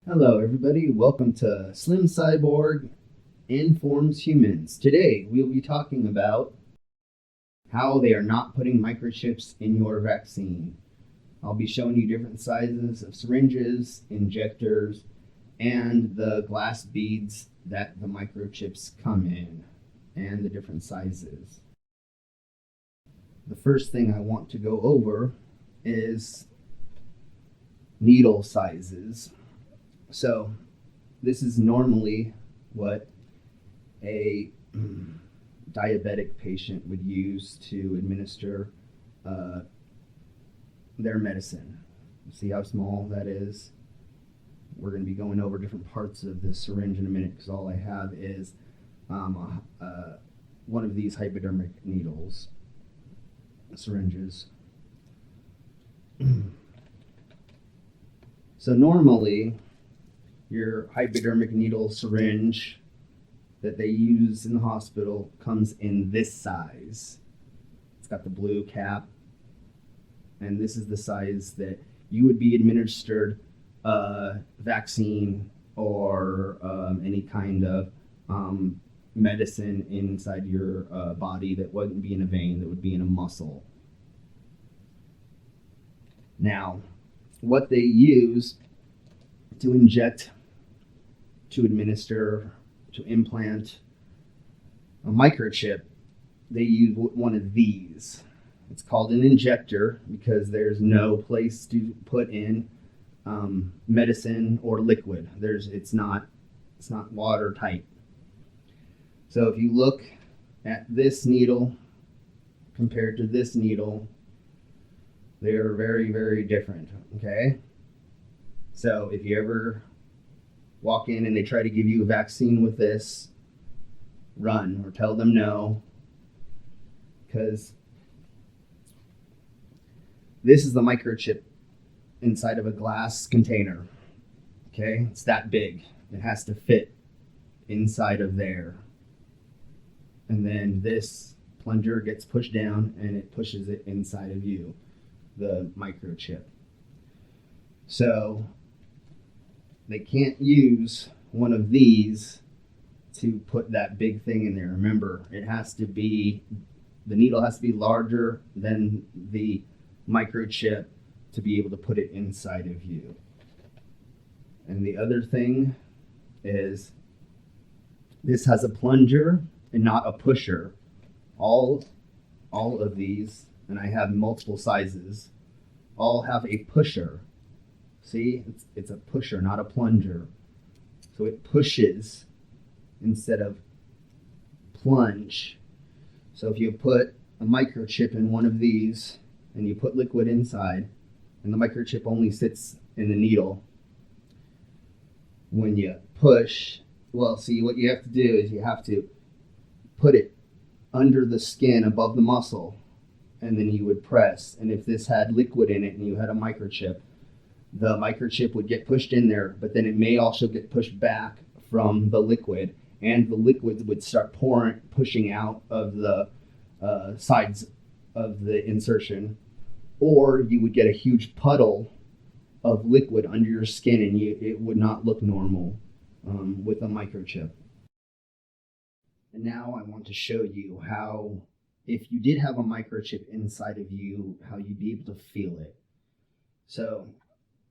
Hello, everybody. Welcome to Slim Cyborg Informs Humans. Today, we'll be talking about how they are not putting microchips in your vaccine. I'll be showing you different sizes of syringes, injectors, and the glass beads that the microchips come in, and the different sizes. The first thing I want to go over is needle sizes. So, this is normally what a diabetic patient would use to administer uh, their medicine. See how small that is? We're going to be going over different parts of this syringe in a minute because all I have is one of these hypodermic needles, syringes. So normally, your hypodermic needle syringe that they use in the hospital comes in this size. It's got the blue cap, and this is the size that you would be administered a vaccine or any kind of medicine inside your body that wouldn't be in a vein, that would be in a muscle. Now, what they use to inject, to administer, to implant a microchip, they use one of these. It's called an injector because there's no place to put in medicine or liquid. It's not watertight. So if you look at this needle compared to this needle, they are very, very different. Okay. So if you ever walk in and they try to give you a vaccine with this, run or tell them no, because this is the microchip inside of a glass container. Okay, it's that big. It has to fit inside of there. And then this plunger gets pushed down and it pushes it inside of you, the microchip. So they can't use one of these to put that big thing in there. Remember, the needle has to be larger than the microchip to be able to put it inside of you. And the other thing is this has a plunger and not a pusher. All of these, and I have multiple sizes, all have a pusher. See, it's a pusher, not a plunger. So it pushes instead of plunge. So if you put a microchip in one of these and you put liquid inside, and the microchip only sits in the needle, when you push, see, what you have to do is you have to put it under the skin above the muscle, and then you would press. And if this had liquid in it and you had a microchip, the microchip would get pushed in there, but then it may also get pushed back from the liquid, and the liquid would start pushing out of the sides of the insertion, or you would get a huge puddle of liquid under your skin, and it would not look normal with a microchip. And now I want to show you how, if you did have a microchip inside of you, how you'd be able to feel it. So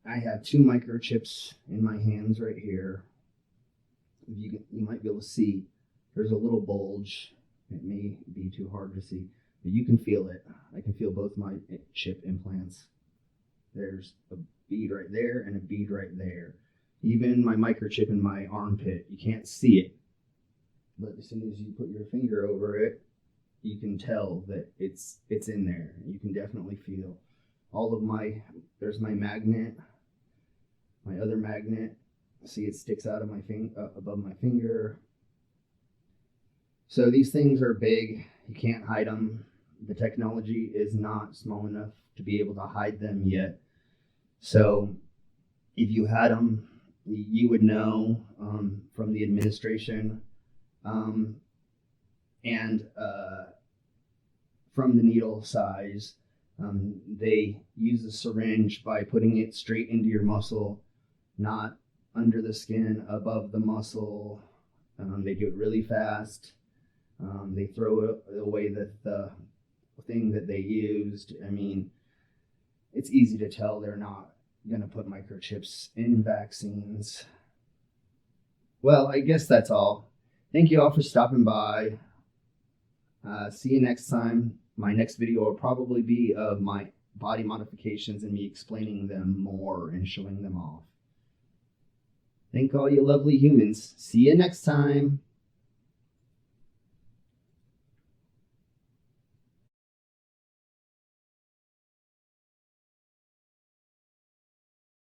I have two microchips in my hands right here. You might be able to see there's a little bulge. It may be too hard to see, but you can feel it. I can feel both my chip implants. There's a bead right there and a bead right there. Even my microchip in my armpit, you can't see it, but as soon as you put your finger over it, you can tell that it's in there. You can definitely feel there's my magnet, my other magnet. See, it sticks out of my above my finger. So these things are big. You can't hide them. The technology is not small enough to be able to hide them yet. So if you had them, you would know from the administration and from the needle size. They use a syringe by putting it straight into your muscle, not under the skin, above the muscle. They do it really fast. They throw away the thing that they used. I mean, it's easy to tell they're not going to put microchips in vaccines. Well, I guess that's all. Thank you all for stopping by. See you next time. My next video will probably be of my body modifications and me explaining them more and showing them off. Thank all you lovely humans. See you next time.